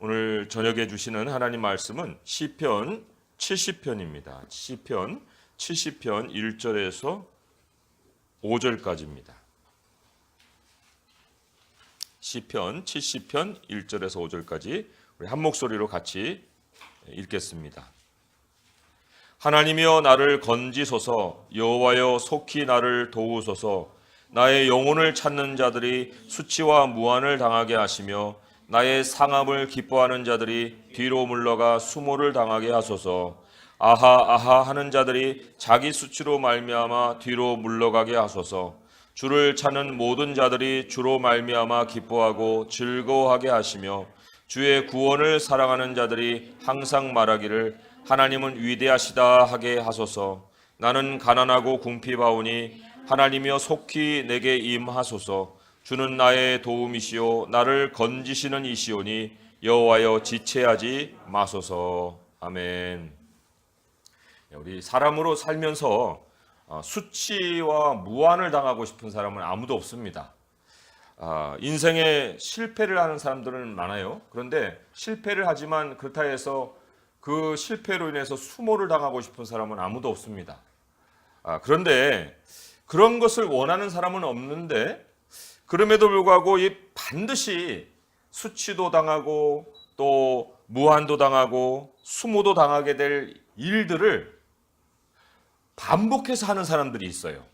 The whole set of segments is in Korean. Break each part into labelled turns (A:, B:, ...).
A: 오늘 저녁에 주시는 하나님 말씀은 시편 70편입니다. 시편 70편 1절에서 5절까지입니다. 시편 70편 1절에서 5절까지 우리 한 목소리로 같이 읽겠습니다. 하나님이여 나를 건지소서, 여호와여 속히 나를 도우소서. 나의 영혼을 찾는 자들이 수치와 무한을 당하게 하시며 나의 상함을 기뻐하는 자들이 뒤로 물러가 수모를 당하게 하소서. 아하 아하 하는 자들이 자기 수치로 말미암아 뒤로 물러가게 하소서. 주를 찾는 모든 자들이 주로 말미암아 기뻐하고 즐거워하게 하시며 주의 구원을 사랑하는 자들이 항상 말하기를 하나님은 위대하시다 하게 하소서. 나는 가난하고 궁핍하오니 하나님이여 속히 내게 임하소서. 주는 나의 도움이시오 나를 건지시는 이시오니 여호와여 지체하지 마소서. 아멘. 우리 사람으로 살면서 수치와 무한을 당하고 싶은 사람은 아무도 없습니다. 인생에 실패를 하는 사람들은 많아요. 그런데 실패를 하지만 그렇다 해서 그 실패로 인해서 수모를 당하고 싶은 사람은 아무도 없습니다. 그런데 그런 것을 원하는 사람은 없는데 그럼에도 불구하고 반드시 수치도 당하고 또 무한도 당하고 수모도 당하게 될 일들을 반복해서 하는 사람들이 있어요.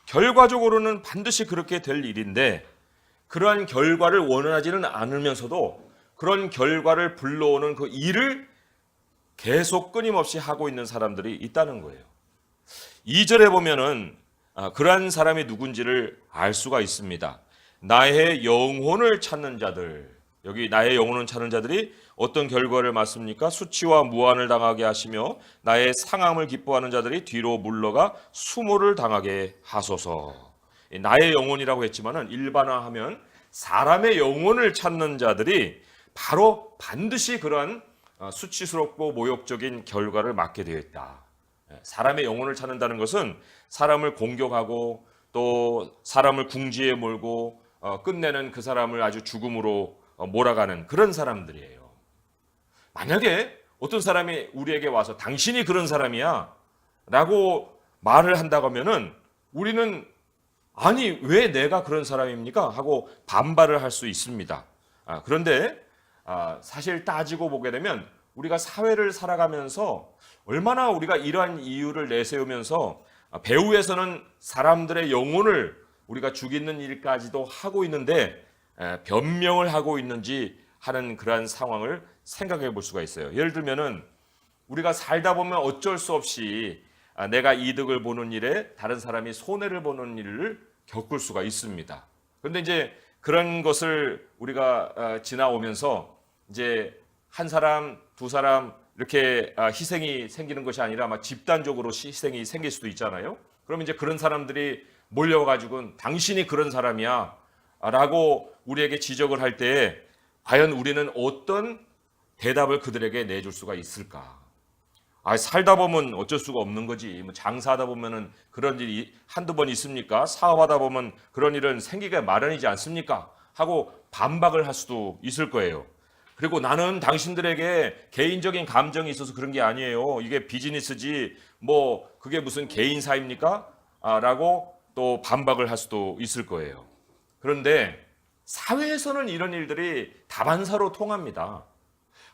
A: 결과적으로는 반드시 그렇게 될 일인데 그러한 결과를 원하지는 않으면서도 그런 결과를 불러오는 그 일을 계속 끊임없이 하고 있는 사람들이 있다는 거예요. 2절에 보면은 그러한 사람이 누군지를 알 수가 있습니다. 나의 영혼을 찾는 자들, 여기 나의 영혼을 찾는 자들이 어떤 결과를 맞습니까? 수치와 무한을 당하게 하시며 나의 상함을 기뻐하는 자들이 뒤로 물러가 수모를 당하게 하소서. 나의 영혼이라고 했지만은 일반화하면 사람의 영혼을 찾는 자들이 바로 반드시 그러한 수치스럽고 모욕적인 결과를 맞게 되어 있다. 사람의 영혼을 찾는다는 것은 사람을 공격하고 또 사람을 궁지에 몰고 끝내는 그 사람을 아주 죽음으로 몰아가는 그런 사람들이에요. 만약에 어떤 사람이 우리에게 와서 당신이 그런 사람이야 라고 말을 한다고 하면은 우리는 아니 왜 내가 그런 사람입니까? 하고 반발을 할 수 있습니다. 그런데 사실 따지고 보게 되면 우리가 사회를 살아가면서 얼마나 우리가 이러한 이유를 내세우면서 배후에서는 사람들의 영혼을 우리가 죽이는 일까지도 하고 있는데 변명을 하고 있는지 하는 그러한 상황을 생각해 볼 수가 있어요. 예를 들면은 우리가 살다 보면 어쩔 수 없이 내가 이득을 보는 일에 다른 사람이 손해를 보는 일을 겪을 수가 있습니다. 그런데 이제 그런 것을 우리가 지나오면서 이제 한 사람, 두 사람 이렇게 희생이 생기는 것이 아니라 아마 집단적으로 희생이 생길 수도 있잖아요. 그럼 이제 그런 사람들이 몰려가지고 당신이 그런 사람이야 라고 우리에게 지적을 할 때에 과연 우리는 어떤 대답을 그들에게 내줄 수가 있을까? 살다 보면 어쩔 수가 없는 거지. 뭐 장사하다 보면은 그런 일이 한두 번 있습니까? 사업하다 보면 그런 일은 생기가 마련이지 않습니까? 하고 반박을 할 수도 있을 거예요. 그리고 나는 당신들에게 개인적인 감정이 있어서 그런 게 아니에요. 이게 비즈니스지 뭐 그게 무슨 개인사입니까? 라고 또 반박을 할 수도 있을 거예요. 그런데 사회에서는 이런 일들이 다반사로 통합니다.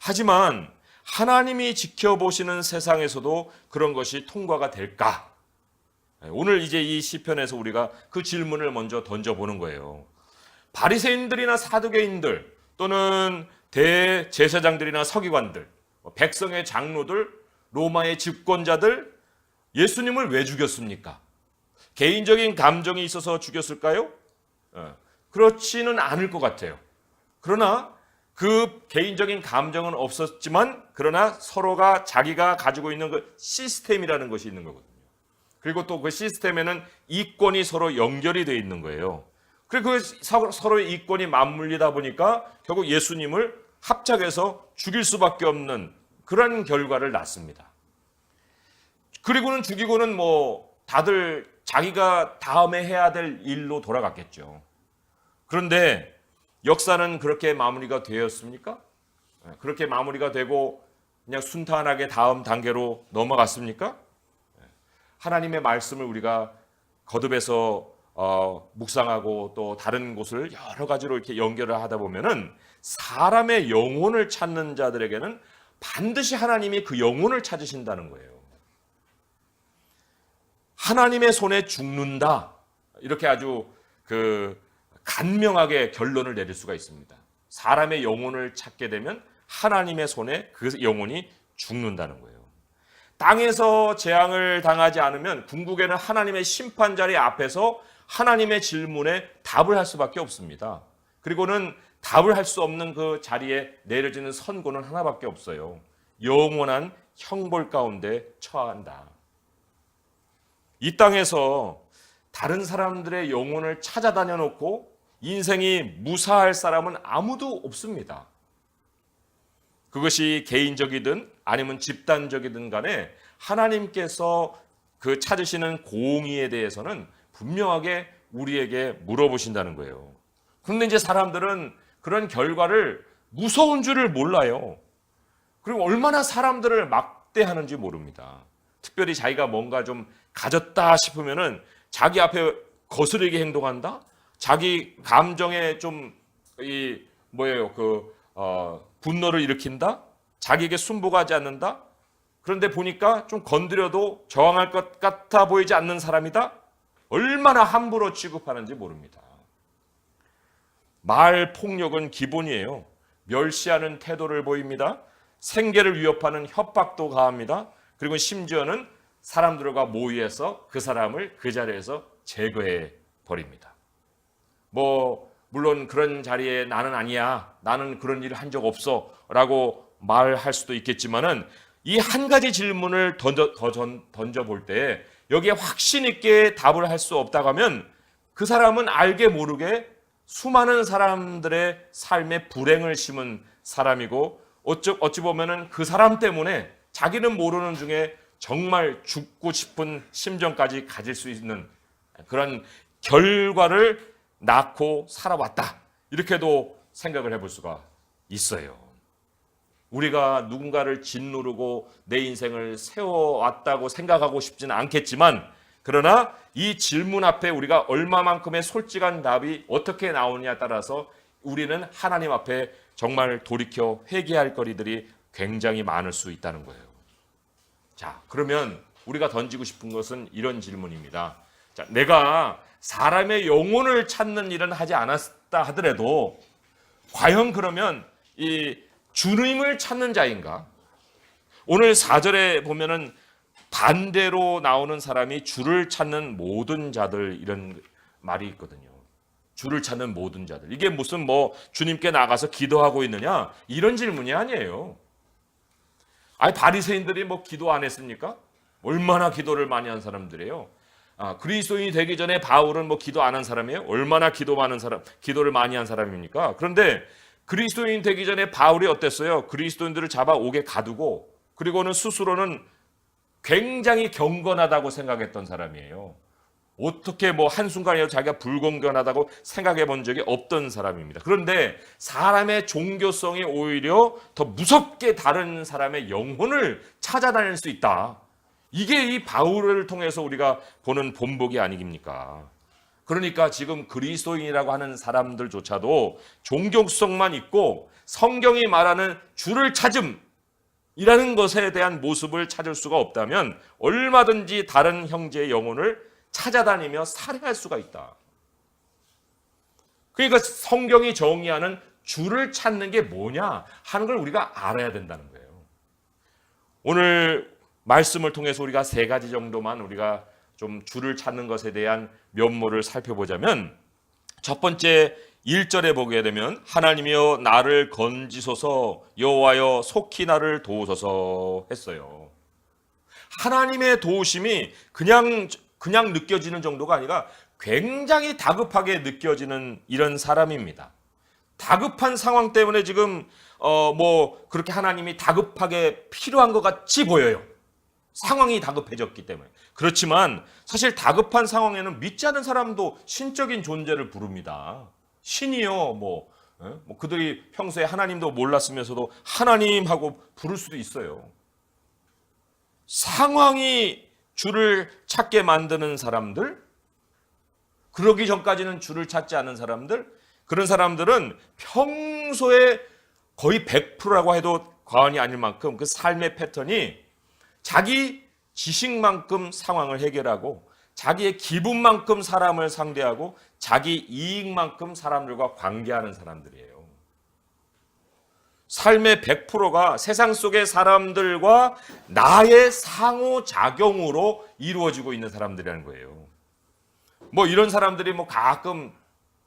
A: 하지만 하나님이 지켜보시는 세상에서도 그런 것이 통과가 될까? 오늘 이제 이 시편에서 우리가 그 질문을 먼저 던져보는 거예요. 바리새인들이나 사두개인들 또는 대제사장들이나 서기관들, 백성의 장로들, 로마의 집권자들 예수님을 왜 죽였습니까? 개인적인 감정이 있어서 죽였을까요? 그렇지는 않을 것 같아요. 그러나 그 개인적인 감정은 없었지만 그러나 서로가 자기가 가지고 있는 그 시스템이라는 것이 있는 거거든요. 그리고 또 그 시스템에는 이권이 서로 연결이 되어 있는 거예요. 그리고 그 서로의 이권이 맞물리다 보니까 결국 예수님을 합작해서 죽일 수밖에 없는 그런 결과를 낳습니다. 그리고는 죽이고는 뭐 다들 자기가 다음에 해야 될 일로 돌아갔겠죠. 그런데 역사는 그렇게 마무리가 되었습니까? 그렇게 마무리가 되고 그냥 순탄하게 다음 단계로 넘어갔습니까? 하나님의 말씀을 우리가 거듭해서 묵상하고 또 다른 곳을 여러 가지로 이렇게 연결을 하다 보면은 사람의 영혼을 찾는 자들에게는 반드시 하나님이 그 영혼을 찾으신다는 거예요. 하나님의 손에 죽는다. 이렇게 아주 간명하게 결론을 내릴 수가 있습니다. 사람의 영혼을 찾게 되면 하나님의 손에 그 영혼이 죽는다는 거예요. 땅에서 재앙을 당하지 않으면 궁극에는 하나님의 심판 자리 앞에서 하나님의 질문에 답을 할 수밖에 없습니다. 그리고는 답을 할 수 없는 그 자리에 내려지는 선고는 하나밖에 없어요. 영원한 형벌 가운데 처한다. 이 땅에서 다른 사람들의 영혼을 찾아다녀 놓고 인생이 무사할 사람은 아무도 없습니다. 그것이 개인적이든 아니면 집단적이든 간에 하나님께서 그 찾으시는 공의에 대해서는 분명하게 우리에게 물어보신다는 거예요. 그런데 이제 사람들은 그런 결과를 무서운 줄을 몰라요. 그리고 얼마나 사람들을 막대하는지 모릅니다. 특별히 자기가 뭔가 좀 가졌다 싶으면은 자기 앞에 거스르게 행동한다? 자기 감정에 좀 분노를 일으킨다? 자기에게 순복하지 않는다? 그런데 보니까 좀 건드려도 저항할 것 같아 보이지 않는 사람이다? 얼마나 함부로 취급하는지 모릅니다. 말 폭력은 기본이에요. 멸시하는 태도를 보입니다. 생계를 위협하는 협박도 가합니다. 그리고 심지어는 사람들과 모의해서 그 사람을 그 자리에서 제거해 버립니다. 물론 그런 자리에 나는 아니야, 나는 그런 일을 한 적 없어 라고 말할 수도 있겠지만은 이 한 가지 질문을 던져볼 때 여기에 확신 있게 답을 할 수 없다고 하면 그 사람은 알게 모르게 수많은 사람들의 삶에 불행을 심은 사람이고 어찌 보면은 그 사람 때문에 자기는 모르는 중에 정말 죽고 싶은 심정까지 가질 수 있는 그런 결과를 낳고 살아왔다. 이렇게도 생각을 해볼 수가 있어요. 우리가 누군가를 짓누르고 내 인생을 세워왔다고 생각하고 싶지는 않겠지만 그러나 이 질문 앞에 우리가 얼마만큼의 솔직한 답이 어떻게 나오느냐에 따라서 우리는 하나님 앞에 정말 돌이켜 회개할 거리들이 굉장히 많을 수 있다는 거예요. 자, 그러면 우리가 던지고 싶은 것은 이런 질문입니다. 자, 내가 사람의 영혼을 찾는 일은 하지 않았다 하더라도 과연 그러면 이 주님을 찾는 자인가? 오늘 4절에 보면은 반대로 나오는 사람이 주를 찾는 모든 자들 이런 말이 있거든요. 주를 찾는 모든 자들. 이게 무슨 주님께 나가서 기도하고 있느냐? 이런 질문이 아니에요. 바리새인들이 기도 안 했습니까? 얼마나 기도를 많이 한 사람들이에요. 그리스도인이 되기 전에 바울은 기도 안 한 사람이에요? 얼마나 기도를 많이 한 사람입니까? 그런데 그리스도인 되기 전에 바울이 어땠어요? 그리스도인들을 잡아 옥에 가두고 그리고는 스스로는 굉장히 경건하다고 생각했던 사람이에요. 어떻게 한순간이라도 자기가 불공견하다고 생각해 본 적이 없던 사람입니다. 그런데 사람의 종교성이 오히려 더 무섭게 다른 사람의 영혼을 찾아다닐 수 있다. 이게 이 바울을 통해서 우리가 보는 본보기 아니깁니까? 그러니까 지금 그리스도인이라고 하는 사람들조차도 종교성만 있고 성경이 말하는 주를 찾음이라는 것에 대한 모습을 찾을 수가 없다면 얼마든지 다른 형제의 영혼을 찾아다니며 살해할 수가 있다. 그러니까 성경이 정의하는 주를 찾는 게 뭐냐 하는 걸 우리가 알아야 된다는 거예요. 오늘 말씀을 통해서 우리가 3가지 정도만 우리가 좀 주를 찾는 것에 대한 면모를 살펴보자면 첫 번째 1절에 보게 되면 하나님이여 나를 건지소서 여호와여 속히 나를 도우소서 했어요. 하나님의 도우심이 그냥 느껴지는 정도가 아니라 굉장히 다급하게 느껴지는 이런 사람입니다. 다급한 상황 때문에 지금 그렇게 하나님이 다급하게 필요한 것 같이 보여요. 상황이 다급해졌기 때문에. 그렇지만 사실 다급한 상황에는 믿지 않는 사람도 신적인 존재를 부릅니다. 신이요, 뭐 그들이 평소에 하나님도 몰랐으면서도 하나님하고 부를 수도 있어요. 상황이 주를 찾게 만드는 사람들, 그러기 전까지는 주를 찾지 않는 사람들, 그런 사람들은 평소에 거의 100%라고 해도 과언이 아닐 만큼 그 삶의 패턴이 자기 지식만큼 상황을 해결하고 자기의 기분만큼 사람을 상대하고 자기 이익만큼 사람들과 관계하는 사람들이에요. 삶의 100%가 세상 속의 사람들과 나의 상호작용으로 이루어지고 있는 사람들이라는 거예요. 뭐 이런 사람들이 뭐 가끔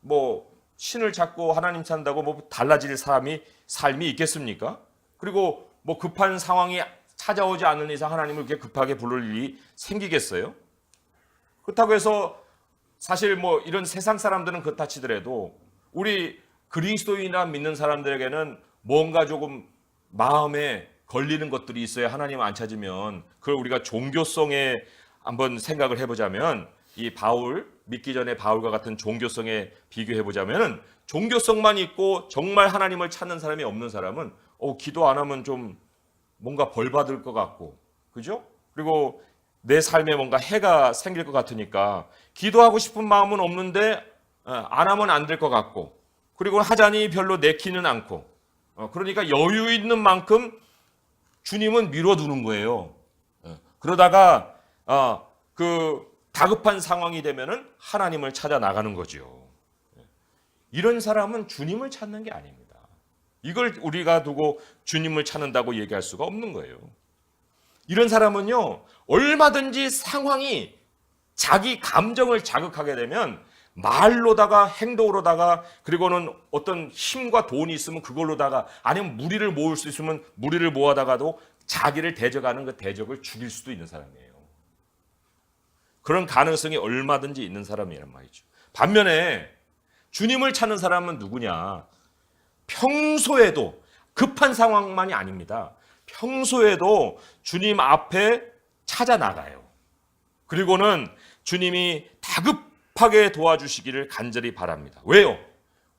A: 뭐 신을 찾고 하나님 찾는다고 뭐 달라질 삶이 있겠습니까? 그리고 뭐 급한 상황이 찾아오지 않는 이상 하나님을 그렇게 급하게 부를 일이 생기겠어요? 그렇다고 해서 사실 뭐 이런 세상 사람들은 그렇다 치더라도 우리 그리스도인이나 믿는 사람들에게는 뭔가 조금 마음에 걸리는 것들이 있어야 하나님 안 찾으면 그걸 우리가 종교성에 한번 생각을 해보자면 이 바울, 믿기 전에 바울과 같은 종교성에 비교해보자면 종교성만 있고 정말 하나님을 찾는 사람이 없는 사람은 기도 안 하면 좀 뭔가 벌 받을 것 같고, 그죠? 그리고 내 삶에 뭔가 해가 생길 것 같으니까 기도하고 싶은 마음은 없는데 안 하면 안 될 것 같고, 그리고 하자니 별로 내키는 않고, 그러니까 여유 있는 만큼 주님은 미뤄두는 거예요. 그러다가 그 다급한 상황이 되면은 하나님을 찾아 나가는 거죠. 이런 사람은 주님을 찾는 게 아닙니다. 이걸 우리가 두고 주님을 찾는다고 얘기할 수가 없는 거예요. 이런 사람은요, 얼마든지 상황이 자기 감정을 자극하게 되면 말로다가 행동으로다가 그리고는 어떤 힘과 돈이 있으면 그걸로다가 아니면 무리를 모을 수 있으면 무리를 모아다가도 자기를 대적하는 그 대적을 죽일 수도 있는 사람이에요. 그런 가능성이 얼마든지 있는 사람이란 말이죠. 반면에 주님을 찾는 사람은 누구냐? 평소에도 급한 상황만이 아닙니다. 평소에도 주님 앞에 찾아 나가요. 그리고는 주님이 다급하게 도와주시기를 간절히 바랍니다. 왜요?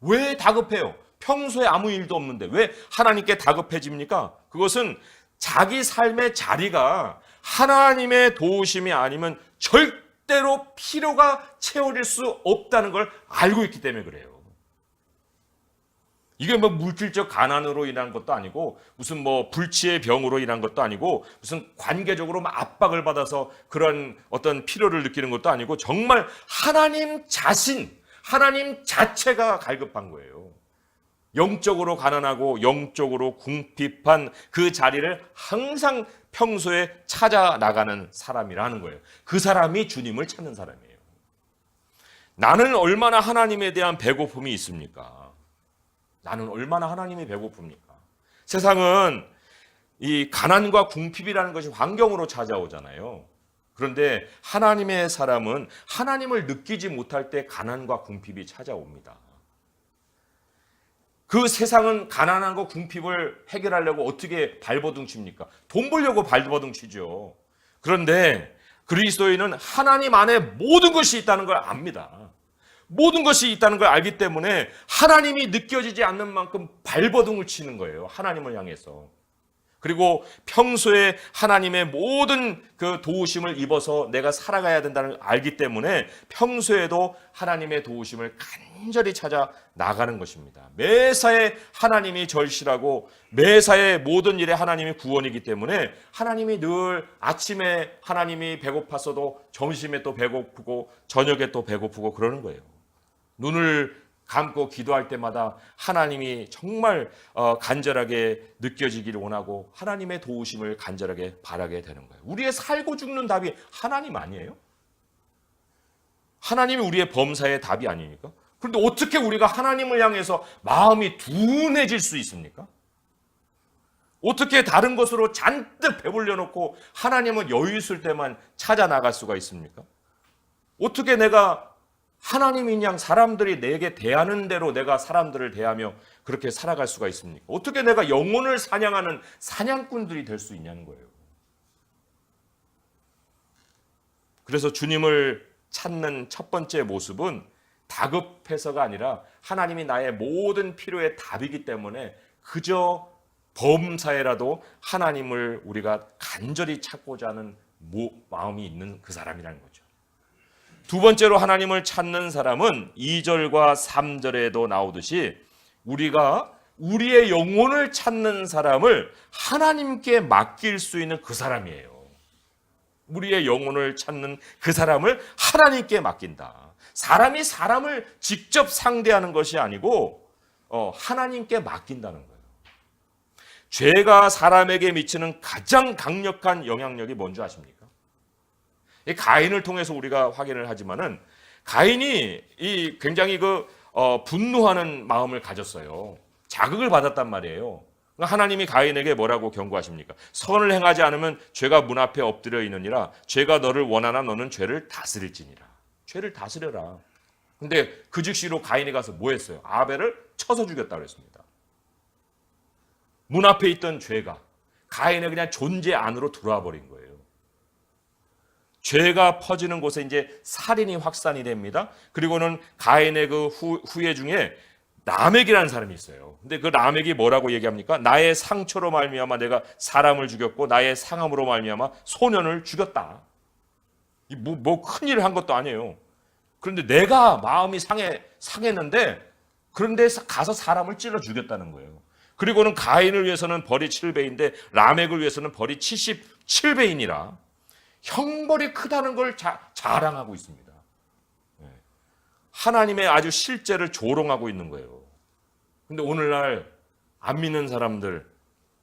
A: 왜 다급해요? 평소에 아무 일도 없는데 왜 하나님께 다급해집니까? 그것은 자기 삶의 자리가 하나님의 도우심이 아니면 절대로 필요가 채워질 수 없다는 걸 알고 있기 때문에 그래요. 이게 뭐 물질적 가난으로 인한 것도 아니고 무슨 뭐 불치의 병으로 인한 것도 아니고 무슨 관계적으로 막 압박을 받아서 그런 어떤 필요를 느끼는 것도 아니고 정말 하나님 자신, 하나님 자체가 갈급한 거예요. 영적으로 가난하고 영적으로 궁핍한 그 자리를 항상 평소에 찾아 나가는 사람이라는 거예요. 그 사람이 주님을 찾는 사람이에요. 나는 얼마나 하나님에 대한 배고픔이 있습니까? 나는 얼마나 하나님이 배고픕니까? 세상은 이 가난과 궁핍이라는 것이 환경으로 찾아오잖아요. 그런데 하나님의 사람은 하나님을 느끼지 못할 때 가난과 궁핍이 찾아옵니다. 그 세상은 가난한과 궁핍을 해결하려고 어떻게 발버둥 칩니까? 돈 벌려고 발버둥 치죠. 그런데 그리스도인은 하나님 안에 모든 것이 있다는 걸 압니다. 모든 것이 있다는 걸 알기 때문에 하나님이 느껴지지 않는 만큼 발버둥을 치는 거예요. 하나님을 향해서. 그리고 평소에 하나님의 모든 그 도우심을 입어서 내가 살아가야 된다는 걸 알기 때문에 평소에도 하나님의 도우심을 간절히 찾아 나가는 것입니다. 매사에 하나님이 절실하고 매사에 모든 일에 하나님이 구원이기 때문에 하나님이 늘 아침에 하나님이 배고팠어도 점심에 또 배고프고 저녁에 또 배고프고 그러는 거예요. 눈을 감고 기도할 때마다 하나님이 정말 간절하게 느껴지기를 원하고 하나님의 도우심을 간절하게 바라게 되는 거예요. 우리의 살고 죽는 답이 하나님 아니에요? 하나님이 우리의 범사의 답이 아닙니까? 그런데 어떻게 우리가 하나님을 향해서 마음이 둔해질 수 있습니까? 어떻게 다른 것으로 잔뜩 배불려 놓고 하나님은 여유 있을 때만 찾아 나갈 수가 있습니까? 어떻게 내가 하나님인 양 사람들이 내게 대하는 대로 내가 사람들을 대하며 그렇게 살아갈 수가 있습니까? 어떻게 내가 영혼을 사냥하는 사냥꾼들이 될 수 있냐는 거예요. 그래서 주님을 찾는 첫 번째 모습은 다급해서가 아니라 하나님이 나의 모든 필요의 답이기 때문에 그저 범사에라도 하나님을 우리가 간절히 찾고자 하는 마음이 있는 그 사람이라는 거죠. 두 번째로 하나님을 찾는 사람은 2절과 3절에도 나오듯이 우리가 우리의 영혼을 찾는 사람을 하나님께 맡길 수 있는 그 사람이에요. 우리의 영혼을 찾는 그 사람을 하나님께 맡긴다. 사람이 사람을 직접 상대하는 것이 아니고 하나님께 맡긴다는 거예요. 죄가 사람에게 미치는 가장 강력한 영향력이 뭔지 아십니까? 이 가인을 통해서 우리가 확인을 하지만은 가인이 굉장히 분노하는 마음을 가졌어요. 자극을 받았단 말이에요. 하나님이 가인에게 뭐라고 경고하십니까? 선을 행하지 않으면 죄가 문 앞에 엎드려 있느니라. 죄가 너를 원하나 너는 죄를 다스릴지니라. 죄를 다스려라. 근데 그 즉시로 가인이 가서 뭐 했어요? 아벨을 쳐서 죽였다고 그랬습니다. 문 앞에 있던 죄가 가인의 그냥 존재 안으로 들어와 버린 거예요. 죄가 퍼지는 곳에 이제 살인이 확산이 됩니다. 그리고는 가인의 그 후예 중에 라멕이라는 사람이 있어요. 근데 그 라멕이 뭐라고 얘기합니까? 나의 상처로 말미암아 내가 사람을 죽였고 나의 상함으로 말미암아 소년을 죽였다. 뭐 큰일을 한 것도 아니에요. 그런데 내가 마음이 상했는데 그런데 가서 사람을 찔러 죽였다는 거예요. 그리고는 가인을 위해서는 벌이 7배인데 라멕을 위해서는 벌이 77배이니라. 형벌이 크다는 걸 자랑하고 있습니다. 하나님의 아주 실제를 조롱하고 있는 거예요. 근데 오늘날 안 믿는 사람들,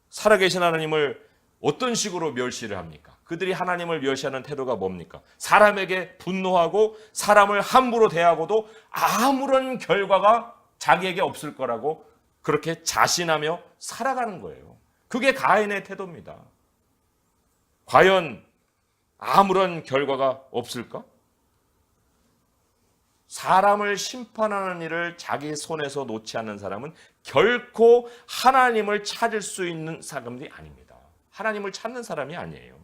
A: 살아계신 하나님을 어떤 식으로 멸시를 합니까? 그들이 하나님을 멸시하는 태도가 뭡니까? 사람에게 분노하고 사람을 함부로 대하고도 아무런 결과가 자기에게 없을 거라고 그렇게 자신하며 살아가는 거예요. 그게 가인의 태도입니다. 과연 아무런 결과가 없을까? 사람을 심판하는 일을 자기 손에서 놓지 않는 사람은 결코 하나님을 찾을 수 있는 사람이 아닙니다. 하나님을 찾는 사람이 아니에요.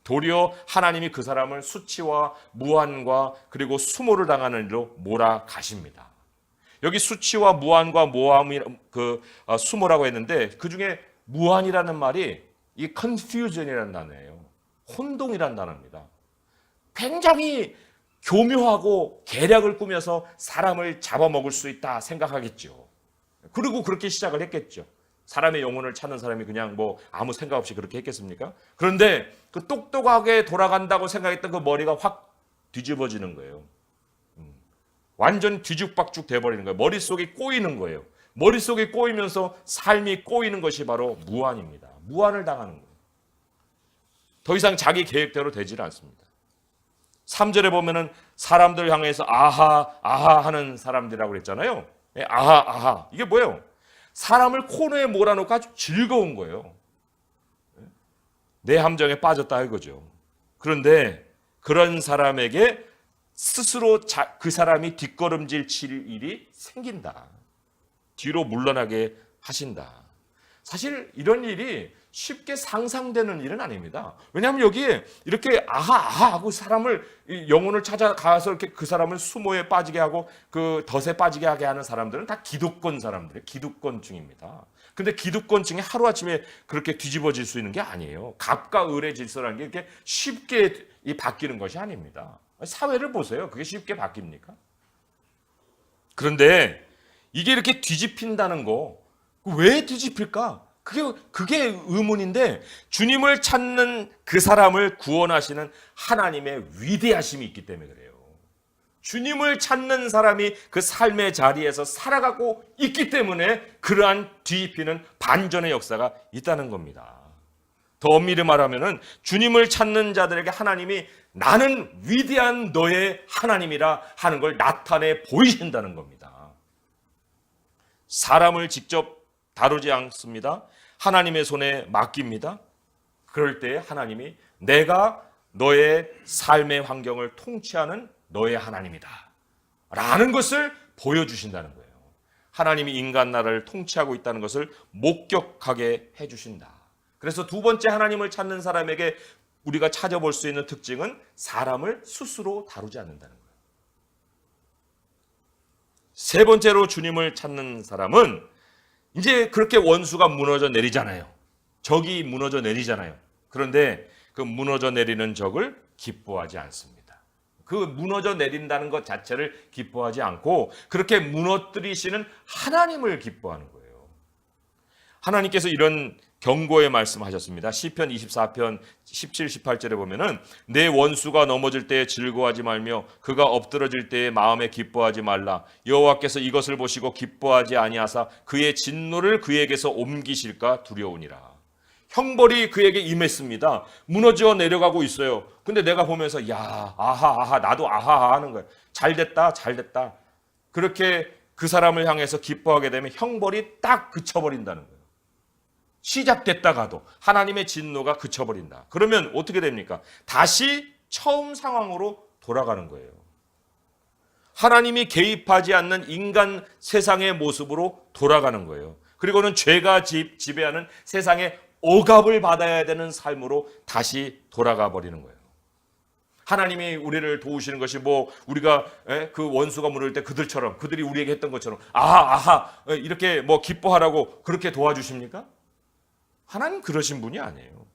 A: 도리어 하나님이 그 사람을 수치와 무한과 그리고 수모를 당하는 일로 몰아가십니다. 여기 수치와 무한과 모함이 수모라고 했는데 그 중에 무한이라는 말이 이 confusion이라는 단어예요. 혼동이라는 단어입니다. 굉장히 교묘하고 계략을 꾸며서 사람을 잡아먹을 수 있다 생각하겠죠. 그리고 그렇게 시작을 했겠죠. 사람의 영혼을 찾는 사람이 그냥 아무 생각 없이 그렇게 했겠습니까? 그런데 그 똑똑하게 돌아간다고 생각했던 그 머리가 확 뒤집어지는 거예요. 완전 뒤죽박죽 돼버리는 거예요. 머릿속이 꼬이는 거예요. 머릿속이 꼬이면서 삶이 꼬이는 것이 바로 무한입니다. 무한을 당하는 거예요. 더 이상 자기 계획대로 되질 않습니다. 3절에 보면은 사람들 향해서 아하 아하 하는 사람들이라고 그랬잖아요. 아하 아하 이게 뭐예요? 사람을 코너에 몰아놓고 아주 즐거운 거예요. 내 함정에 빠졌다 이거죠. 그런데 그런 사람에게 스스로 그 사람이 뒷걸음질 칠 일이 생긴다. 뒤로 물러나게 하신다. 사실 이런 일이 쉽게 상상되는 일은 아닙니다. 왜냐하면 여기에 이렇게 아하 아하 하고 사람을 영혼을 찾아가서 이렇게 그 사람을 수모에 빠지게 하고 그 덫에 빠지게 하게 하는 사람들은 다 기득권 사람들이에요. 기득권층입니다. 근데 기득권층이 하루아침에 그렇게 뒤집어질 수 있는 게 아니에요. 갑과 을의 질서라는 게 이렇게 쉽게 바뀌는 것이 아닙니다. 사회를 보세요. 그게 쉽게 바뀝니까? 그런데 이게 이렇게 뒤집힌다는 거 왜 뒤집힐까? 그게 의문인데 주님을 찾는 그 사람을 구원하시는 하나님의 위대하심이 있기 때문에 그래요. 주님을 찾는 사람이 그 삶의 자리에서 살아가고 있기 때문에 그러한 뒤집히는 반전의 역사가 있다는 겁니다. 더 엄밀히 말하면은 주님을 찾는 자들에게 하나님이 나는 위대한 너의 하나님이라 하는 걸 나타내 보이신다는 겁니다. 사람을 직접 다루지 않습니다. 하나님의 손에 맡깁니다. 그럴 때 하나님이 내가 너의 삶의 환경을 통치하는 너의 하나님이다 라는 것을 보여주신다는 거예요. 하나님이 인간 나라를 통치하고 있다는 것을 목격하게 해주신다. 그래서 두 번째 하나님을 찾는 사람에게 우리가 찾아볼 수 있는 특징은 사람을 스스로 다루지 않는다는 거예요. 세 번째로 주님을 찾는 사람은 이제 그렇게 원수가 무너져 내리잖아요. 적이 무너져 내리잖아요. 그런데 그 무너져 내리는 적을 기뻐하지 않습니다. 그 무너져 내린다는 것 자체를 기뻐하지 않고 그렇게 무너뜨리시는 하나님을 기뻐하는 거예요. 하나님께서 이런 경고의 말씀하셨습니다. 시편 24편 17, 18절에 보면은 내 원수가 넘어질 때에 즐거워하지 말며 그가 엎드러질 때에 마음에 기뻐하지 말라. 여호와께서 이것을 보시고 기뻐하지 아니하사 그의 진노를 그에게서 옮기실까 두려우니라. 형벌이 그에게 임했습니다. 무너져 내려가고 있어요. 근데 내가 보면서 야, 아하, 나도 아하 하는 거예요. 잘됐다. 그렇게 그 사람을 향해서 기뻐하게 되면 형벌이 딱 그쳐버린다는 거예요. 시작됐다가도 하나님의 진노가 그쳐버린다. 그러면 어떻게 됩니까? 다시 처음 상황으로 돌아가는 거예요. 하나님이 개입하지 않는 인간 세상의 모습으로 돌아가는 거예요. 그리고는 죄가 지배하는 세상의 억압을 받아야 되는 삶으로 다시 돌아가 버리는 거예요. 하나님이 우리를 도우시는 것이 우리가 그 원수가 무너질 때 그들이 우리에게 했던 것처럼 아하 이렇게 기뻐하라고 그렇게 도와주십니까? 하나님 그러신 분이 아니에요.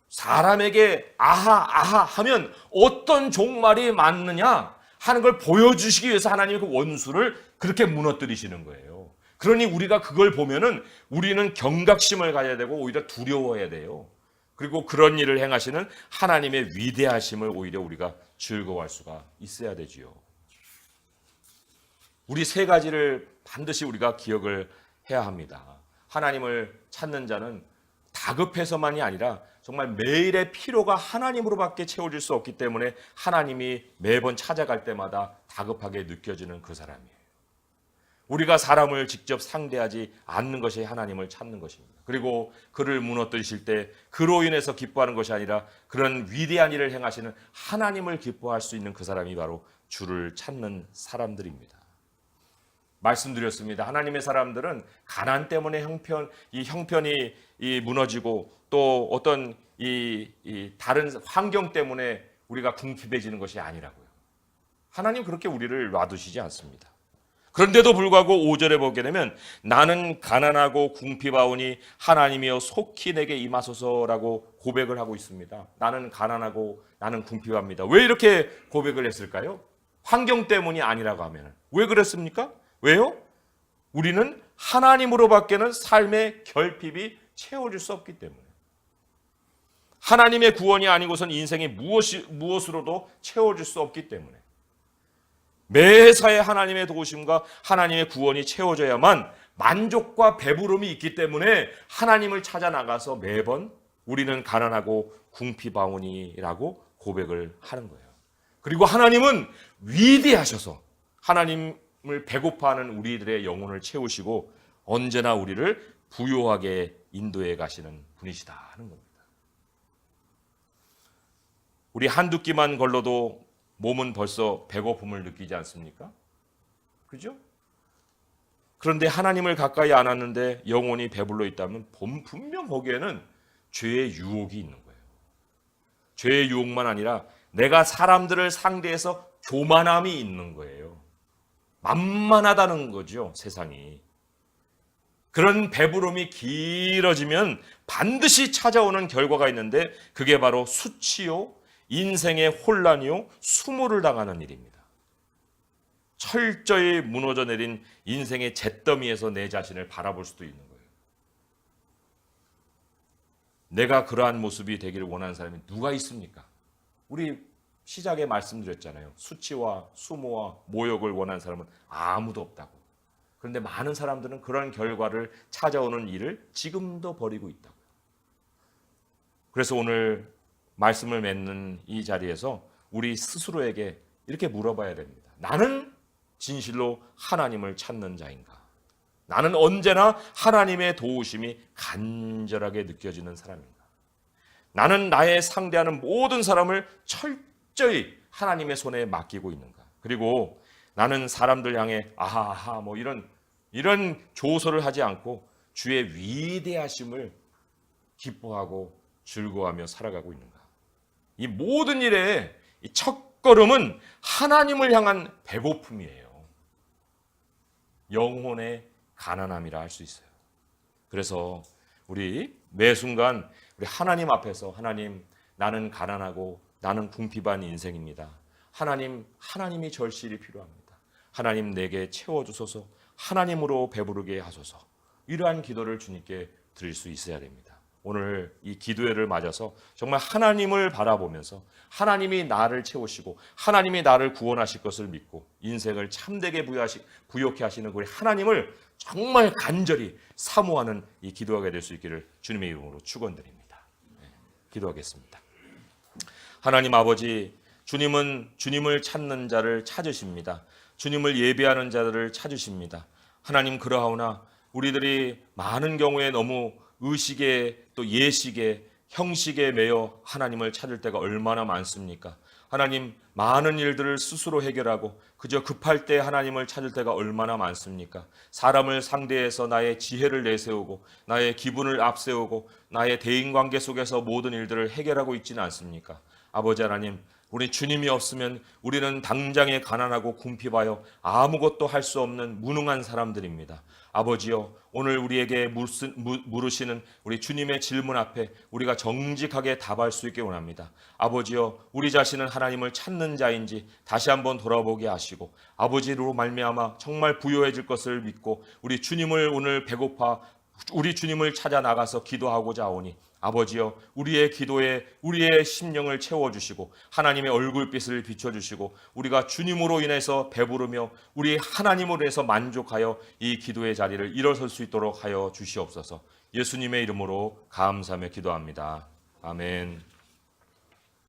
A: 사람에게 아하 하면 어떤 종말이 맞느냐 하는 걸 보여주시기 위해서 하나님이 그 원수를 그렇게 무너뜨리시는 거예요. 그러니 우리가 그걸 보면은 우리는 경각심을 가져야 되고 오히려 두려워해야 돼요. 그리고 그런 일을 행하시는 하나님의 위대하심을 오히려 우리가 즐거워할 수가 있어야 되지요. 우리 세 가지를 반드시 우리가 기억을 해야 합니다. 하나님을 찾는 자는 다급해서만이 아니라 정말 매일의 피로가 하나님으로밖에 채워질 수 없기 때문에 하나님이 매번 찾아갈 때마다 다급하게 느껴지는 그 사람이에요. 우리가 사람을 직접 상대하지 않는 것이 하나님을 찾는 것입니다. 그리고 그를 무너뜨리실 때 그로 인해서 기뻐하는 것이 아니라 그런 위대한 일을 행하시는 하나님을 기뻐할 수 있는 그 사람이 바로 주를 찾는 사람들입니다. 말씀드렸습니다. 하나님의 사람들은 가난 때문에 형편이 무너지고 또 어떤 다른 환경 때문에 우리가 궁핍해지는 것이 아니라고요. 하나님 그렇게 우리를 놔두시지 않습니다. 그런데도 불구하고 5절에 보게 되면 나는 가난하고 궁핍하오니 하나님이여 속히 내게 임하소서라고 고백을 하고 있습니다. 나는 가난하고 나는 궁핍합니다. 왜 이렇게 고백을 했을까요? 환경 때문이 아니라고 하면 왜 그랬습니까? 왜요? 우리는 하나님으로밖에는 삶의 결핍이 채워질 수 없기 때문에. 하나님의 구원이 아니고선 인생이 무엇으로도 채워질 수 없기 때문에. 매사에 하나님의 도우심과 하나님의 구원이 채워져야만 만족과 배부름이 있기 때문에 하나님을 찾아 나가서 매번 우리는 가난하고 궁핍하오니라고 고백을 하는 거예요. 그리고 하나님은 위대하셔서 하나님을 배고파하는 우리들의 영혼을 채우시고 언제나 우리를 부요하게 인도해 가시는 분이시다 하는 겁니다. 우리 한두 끼만 걸러도 몸은 벌써 배고픔을 느끼지 않습니까? 그죠? 그런데 하나님을 가까이 안 왔는데 영혼이 배불러 있다면 분명 거기에는 죄의 유혹이 있는 거예요. 죄의 유혹만 아니라 내가 사람들을 상대해서 교만함이 있는 거예요. 만만하다는 거죠, 세상이. 그런 배부름이 길어지면 반드시 찾아오는 결과가 있는데 그게 바로 수치요, 인생의 혼란이요, 수모를 당하는 일입니다. 철저히 무너져 내린 인생의 잿더미에서 내 자신을 바라볼 수도 있는 거예요. 내가 그러한 모습이 되기를 원하는 사람이 누가 있습니까? 우리 시작에 말씀드렸잖아요. 수치와 수모와 모욕을 원하는 사람은 아무도 없다고. 그런데 많은 사람들은 그런 결과를 찾아오는 일을 지금도 벌이고 있다고요. 그래서 오늘 말씀을 맺는 이 자리에서 우리 스스로에게 이렇게 물어봐야 됩니다. 나는 진실로 하나님을 찾는 자인가? 나는 언제나 하나님의 도우심이 간절하게 느껴지는 사람인가? 나는 나의 상대하는 모든 사람을 철저히 하나님의 손에 맡기고 있는가? 그리고 나는 사람들 향해 아하하 이런 조소를 하지 않고 주의 위대하심을 기뻐하고 즐거워하며 살아가고 있는가? 이 모든 일의 첫 걸음은 하나님을 향한 배고픔이에요. 영혼의 가난함이라 할 수 있어요. 그래서 우리 매 순간 우리 하나님 앞에서 하나님, 나는 가난하고 나는 궁핍한 인생입니다. 하나님이 절실히 필요합니다. 하나님 내게 채워주소서, 하나님으로 배부르게 하소서. 이러한 기도를 주님께 드릴 수 있어야 됩니다. 오늘 이 기도회를 맞아서 정말 하나님을 바라보면서 하나님이 나를 채우시고 하나님이 나를 구원하실 것을 믿고 인생을 참되게 부욕해 하시는 우리 하나님을 정말 간절히 사모하는 이 기도하게 될 수 있기를 주님의 이름으로 축원드립니다. 기도하겠습니다. 하나님 아버지, 주님은 주님을 찾는 자를 찾으십니다. 주님을 예배하는 자들을 찾으십니다. 하나님, 그러하오나 우리들이 많은 경우에 너무 의식에 또 예식에 형식에 매여 하나님을 찾을 때가 얼마나 많습니까? 하나님, 많은 일들을 스스로 해결하고 그저 급할 때 하나님을 찾을 때가 얼마나 많습니까? 사람을 상대해서 나의 지혜를 내세우고 나의 기분을 앞세우고 나의 대인관계 속에서 모든 일들을 해결하고 있지는 않습니까? 아버지 하나님, 우리 주님이 없으면 우리는 당장에 가난하고 궁핍하여 아무것도 할 수 없는 무능한 사람들입니다. 아버지여, 오늘 우리에게 물으시는 우리 주님의 질문 앞에 우리가 정직하게 답할 수 있게 원합니다. 아버지여, 우리 자신은 하나님을 찾는 자인지 다시 한번 돌아보게 하시고 아버지로 말미암아 정말 부요해질 것을 믿고 우리 주님을 오늘 배고파 우리 주님을 찾아 나가서 기도하고자 하오니 아버지여, 우리의 기도에 우리의 심령을 채워주시고 하나님의 얼굴빛을 비춰주시고 우리가 주님으로 인해서 배부르며 우리 하나님으로 인해서 만족하여 이 기도의 자리를 일어설 수 있도록 하여 주시옵소서. 예수님의 이름으로 감사하며 기도합니다. 아멘.